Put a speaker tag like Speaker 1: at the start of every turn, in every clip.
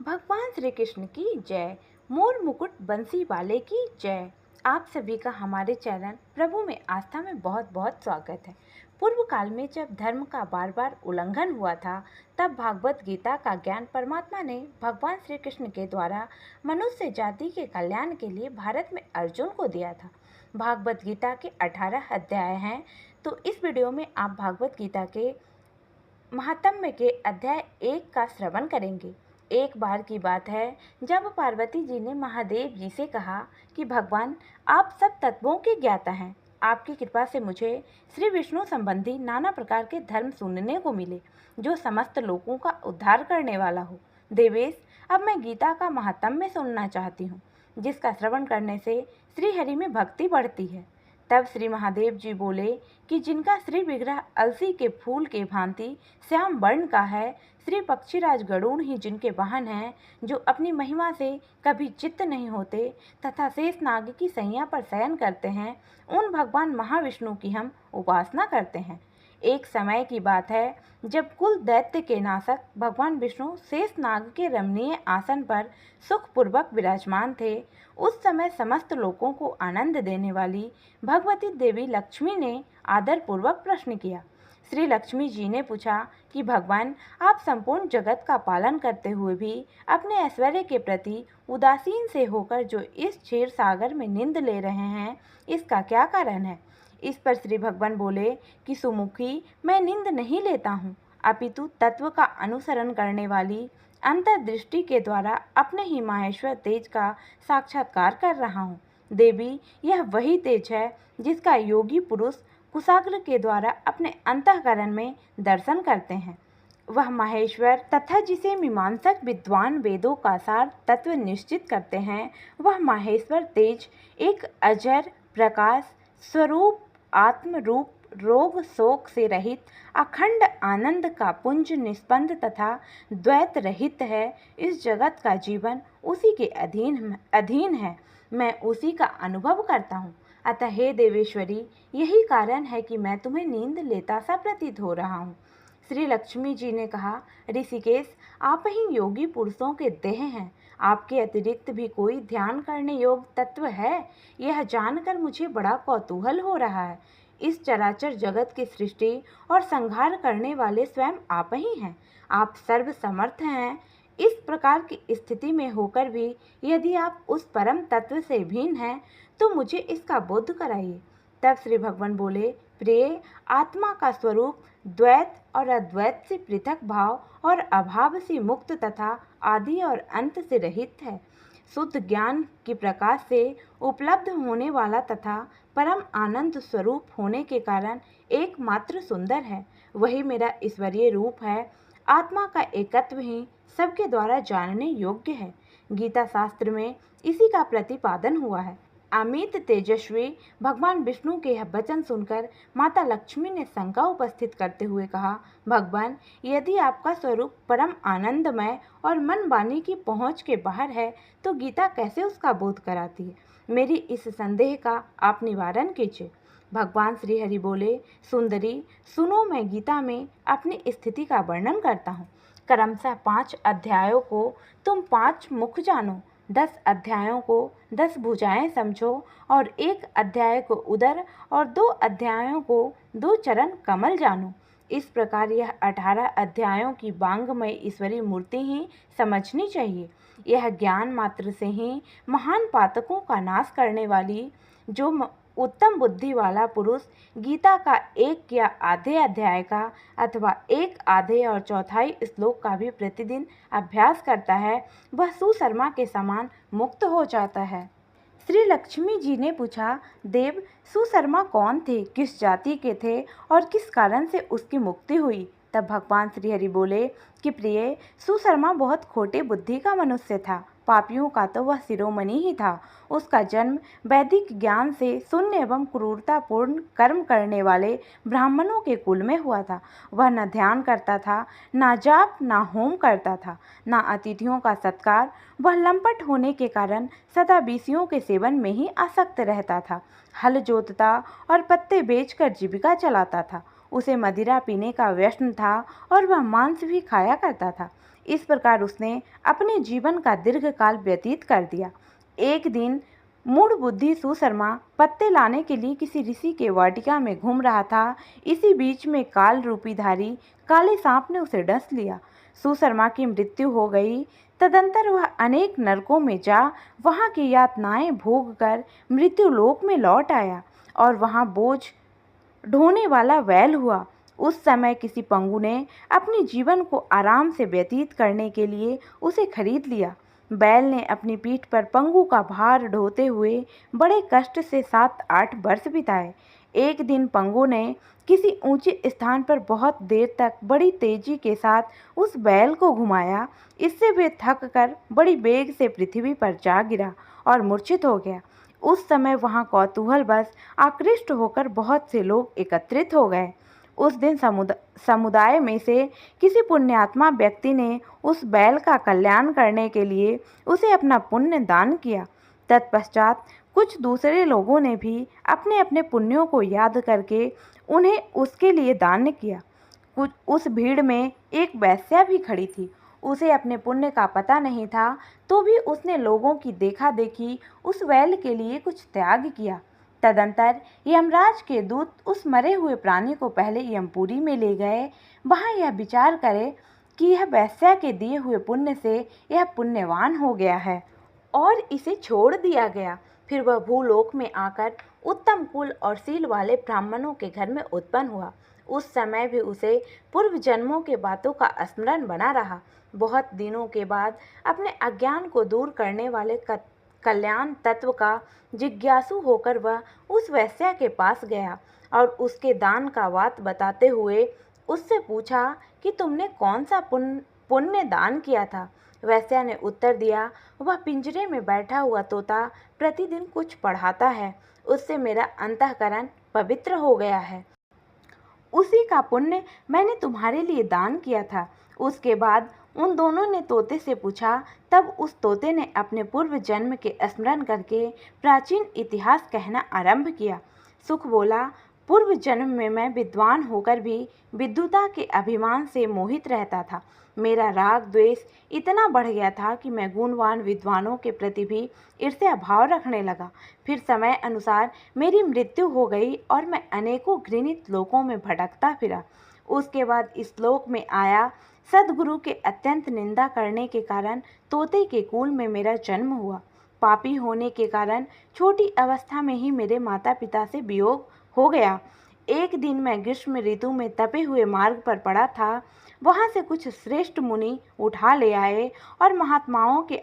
Speaker 1: भगवान श्री कृष्ण की जय। मोर मुकुट बंसी वाले की जय। आप सभी का हमारे चैनल प्रभु में आस्था में बहुत बहुत स्वागत है। पूर्व काल में जब धर्म का बार बार उल्लंघन हुआ था, तब भागवत गीता का ज्ञान परमात्मा ने भगवान श्री कृष्ण के द्वारा मनुष्य जाति के कल्याण के लिए भारत में अर्जुन को दिया था। भागवत गीता के 18 अध्याय हैं, तो इस वीडियो में आप भागवत गीता के महात्म्य के अध्याय 1 का श्रवण करेंगे। एक बार की बात है, जब पार्वती जी ने महादेव जी से कहा कि भगवान, आप सब तत्वों के ज्ञाता हैं, आपकी कृपा से मुझे श्री विष्णु संबंधी नाना प्रकार के धर्म सुनने को मिले जो समस्त लोगों का उद्धार करने वाला हो। देवेश, अब मैं गीता का महात्म्य सुनना चाहती हूँ, जिसका श्रवण करने से श्री हरि में भक्ति बढ़ती है। तब श्री महादेव जी बोले कि जिनका श्री विग्रह अलसी के फूल के भांति श्याम वर्ण का है, श्री पक्षीराज गरुड़ ही जिनके वाहन हैं, जो अपनी महिमा से कभी चित्त नहीं होते तथा शेष नाग की सैया पर शयन करते हैं, उन भगवान महाविष्णु की हम उपासना करते हैं। एक समय की बात है, जब कुल दैत्य के नाशक भगवान विष्णु शेष नाग के रमणीय आसन पर सुखपूर्वक विराजमान थे। उस समय समस्त लोगों को आनंद देने वाली भगवती देवी लक्ष्मी ने आदरपूर्वक प्रश्न किया। श्री लक्ष्मी जी ने पूछा कि भगवान, आप संपूर्ण जगत का पालन करते हुए भी अपने ऐश्वर्य के प्रति उदासीन से होकर जो इस क्षीर सागर में नींद ले रहे हैं, इसका क्या कारण है? इस पर श्री भगवान बोले कि सुमुखी, मैं नींद नहीं लेता हूँ, अपितु तत्व का अनुसरण करने वाली अंतर्दृष्टि के द्वारा अपने ही माहेश्वर तेज का साक्षात्कार कर रहा हूँ। देवी, यह वही तेज है जिसका योगी पुरुष कुशाग्र के द्वारा अपने अंतःकरण में दर्शन करते हैं। वह माहेश्वर तथा जिसे मीमांसक विद्वान वेदों का सार तत्व निश्चित करते हैं, वह माहेश्वर तेज एक अजर प्रकाश स्वरूप आत्म रूप रोग शोक से रहित अखंड आनंद का पुंज निष्पन्द तथा द्वैत रहित है। इस जगत का जीवन उसी के अधीन है। मैं उसी का अनुभव करता हूँ। अतः हे देवेश्वरी, यही कारण है कि मैं तुम्हें नींद लेता सा प्रतीत हो रहा हूँ। श्री लक्ष्मी जी ने कहा, ऋषिकेश, आप ही योगी पुरुषों के देह हैं। आपके अतिरिक्त भी कोई ध्यान करने योग्य तत्व है? यह जानकर मुझे बड़ा कौतूहल हो रहा है। इस चराचर जगत की सृष्टि और संहार करने वाले स्वयं आप ही हैं। आप सर्व समर्थ हैं। इस प्रकार की स्थिति में होकर भी यदि आप उस परम तत्व से भिन्न हैं, तो मुझे इसका बोध कराइए। तब श्री भगवान बोले, प्रिय, आत्मा का स्वरूप द्वैत और अद्वैत से पृथक भाव और अभाव से मुक्त तथा आदि और अंत से रहित है। शुद्ध ज्ञान की प्रकाश से उपलब्ध होने वाला तथा परम आनंद स्वरूप होने के कारण एकमात्र सुंदर है। वही मेरा ईश्वरीय रूप है। आत्मा का एकत्व ही सबके द्वारा जानने योग्य है। गीता शास्त्र में इसी का प्रतिपादन हुआ है। अमित तेजस्वी भगवान विष्णु के यह वचन सुनकर माता लक्ष्मी ने शंका उपस्थित करते हुए कहा, भगवान, यदि आपका स्वरूप परम आनंदमय और मन वाणी की पहुँच के बाहर है, तो गीता कैसे उसका बोध कराती है? मेरी इस संदेह का आप निवारण कीजिए। भगवान श्री हरि बोले, सुंदरी, सुनो, मैं गीता में अपनी स्थिति का वर्णन करता हूँ। क्रमशः 5 अध्यायों को तुम 5 मुख जानो, 10 अध्यायों को 10 भुजाएं समझो और 1 अध्याय को उदर और 2 अध्यायों को 2 चरण कमल जानो। इस प्रकार यह 18 अध्यायों की वांगमय ईश्वरी मूर्ति ही समझनी चाहिए। यह ज्ञान मात्र से ही महान पातकों का नाश करने वाली जो उत्तम बुद्धि वाला पुरुष गीता का 1 या आधे अध्याय का अथवा 1 आधे और चौथाई श्लोक का भी प्रतिदिन अभ्यास करता है, वह सुशर्मा के समान मुक्त हो जाता है। श्री लक्ष्मी जी ने पूछा, देव, सुशर्मा कौन थे, किस जाति के थे और किस कारण से उसकी मुक्ति हुई? तब भगवान श्री हरि बोले कि प्रिय, सुशर्मा बहुत खोटे बुद्धि का मनुष्य था। पापियों का तो वह शिरोमणि ही था। उसका जन्म वैदिक ज्ञान से शून्य एवं क्रूरतापूर्ण कर्म करने वाले ब्राह्मणों के कुल में हुआ था। वह न ध्यान करता था, न जाप, न होम करता था, न अतिथियों का सत्कार। वह लंपट होने के कारण सदा बीसियों के सेवन में ही आसक्त रहता था। हल जोतता और पत्ते बेचकर जीविका चलाता था। उसे मदिरा पीने का व्यसन था और वह मांस भी खाया करता था। इस प्रकार उसने अपने जीवन का दीर्घकाल व्यतीत कर दिया। एक दिन मूढ़ बुद्धि सुशर्मा पत्ते लाने के लिए किसी ऋषि के वाटिका में घूम रहा था। इसी बीच में काल रूपी धारी काले सांप ने उसे डस लिया। सुशर्मा की मृत्यु हो गई। तदंतर वह अनेक नरकों में जा वहां की यातनाएं भोग कर मृत्यु लोक में लौट आया और वहां बोझ ढोने वाला बैल हुआ। उस समय किसी पंगु ने अपने जीवन को आराम से व्यतीत करने के लिए उसे खरीद लिया। बैल ने अपनी पीठ पर पंगु का भार ढोते हुए बड़े कष्ट से 7-8 वर्ष बिताए। एक दिन पंगु ने किसी ऊंचे स्थान पर बहुत देर तक बड़ी तेजी के साथ उस बैल को घुमाया। इससे वे थक कर बड़ी बेग से पृथ्वी पर जा गिरा और मूर्छित हो गया। उस समय वहां कौतूहलवश आकृष्ट होकर बहुत से लोग एकत्रित हो गए। उस दिन समुदाय में से किसी पुण्यात्मा व्यक्ति ने उस बैल का कल्याण करने के लिए उसे अपना पुण्य दान किया। तत्पश्चात कुछ दूसरे लोगों ने भी अपने अपने पुण्यों को याद करके उन्हें उसके लिए दान किया। कुछ उस भीड़ में एक वेश्या भी खड़ी थी। उसे अपने पुण्य का पता नहीं था, तो भी उसने लोगों की देखा देखी उस बैल के लिए कुछ त्याग किया। तदंतर यमराज के दूत उस मरे हुए प्राणी को पहले यमपुरी में ले गए। वहां यह विचार करे कि यह वेश्या के दिए हुए पुण्य से यह पुण्यवान हो गया है और इसे छोड़ दिया गया। फिर वह भूलोक में आकर उत्तम कुल और शील वाले ब्राह्मणों के घर में उत्पन्न हुआ। उस समय भी उसे पूर्व जन्मों के बातों का स्मरण बना रहा। बहुत दिनों के बाद अपने अज्ञान को दूर करने वाले कल्याण तत्व का जिज्ञासु होकर वह उस वेश्या के पास गया और उसके दान का बात बताते हुए उससे पूछा कि तुमने कौन सा पुण्य दान किया था। वेश्या ने उत्तर दिया, वह पिंजरे में बैठा हुआ तोता प्रतिदिन कुछ पढ़ाता है, उससे मेरा अंतःकरण पवित्र हो गया है। उसी का पुण्य मैंने तुम्हारे लिए दान किया था। उसके बाद उन दोनों ने तोते से पूछा। तब उस तोते ने अपने पूर्व जन्म के स्मरण करके प्राचीन इतिहास कहना आरंभ किया। सुख बोला, पूर्व जन्म में मैं विद्वान होकर भी विद्वता के अभिमान से मोहित रहता था। मेरा राग द्वेष इतना बढ़ गया था कि मैं गुणवान विद्वानों के प्रति भी ईर्ष्या भाव रखने लगा। फिर समय अनुसार मेरी मृत्यु हो गई और मैं अनेकों घृणित लोकों में भटकता फिरा। उसके बाद इस लोक में आया। सद्गुरु के अत्यंत निंदा करने के कारण तोते के कुल में मेरा जन्म हुआ। पापी होने के कारण छोटी अवस्था में ही मेरे माता पिता से वियोग हो गया। एक दिन मैं ग्रीष्म ऋतु में तपे हुए मार्ग पर पड़ा था। वहां से कुछ श्रेष्ठ मुनि उठा ले आए और महात्माओं के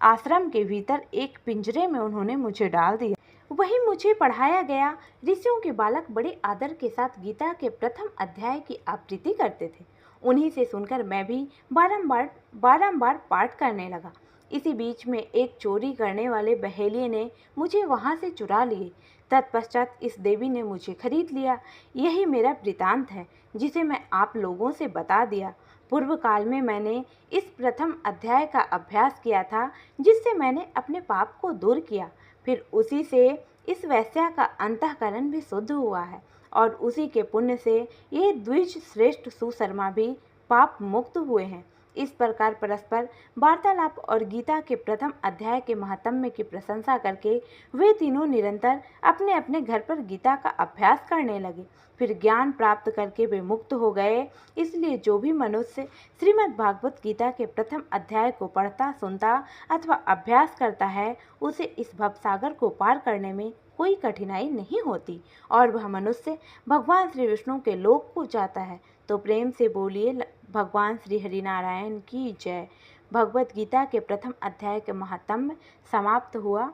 Speaker 1: आश्रम के भीतर एक पिंजरे में उन्होंने मुझे डाल दिया। वहीं मुझे पढ़ाया गया। ऋषियों के बालक बड़े आदर के साथ गीता के प्रथम अध्याय की आवृत्ति करते थे। उन्हीं से सुनकर मैं भी बारंबार पाठ करने लगा। इसी बीच में एक चोरी करने वाले बहेलिये ने मुझे वहां से चुरा लिए। तत्पश्चात इस देवी ने मुझे खरीद लिया। यही मेरा वृतांत है, जिसे मैं आप लोगों से बता दिया। पूर्व काल में मैंने इस प्रथम अध्याय का अभ्यास किया था, जिससे मैंने अपने पाप को दूर किया। फिर उसी से इस वेश्या का अंतःकरण भी शुद्ध हुआ है और उसी के पुण्य से ये द्विज श्रेष्ठ सुशर्मा भी पाप मुक्त हुए हैं। इस प्रकार परस्पर वार्तालाप और गीता के प्रथम अध्याय के महात्म्य की प्रशंसा करके वे तीनों निरंतर अपने अपने घर पर गीता का अभ्यास करने लगे। फिर ज्ञान प्राप्त करके वे मुक्त हो गए। इसलिए जो भी मनुष्य श्रीमद् भागवत गीता के प्रथम अध्याय को पढ़ता, सुनता अथवा अभ्यास करता है, उसे इस भवसागर को पार करने में कोई कठिनाई नहीं होती और वह मनुष्य भगवान श्री विष्णु के लोक को जाता है। तो प्रेम से बोलिए भगवान श्री हरिनारायण की जय। भगवत गीता के प्रथम अध्याय के महात्म्य समाप्त हुआ।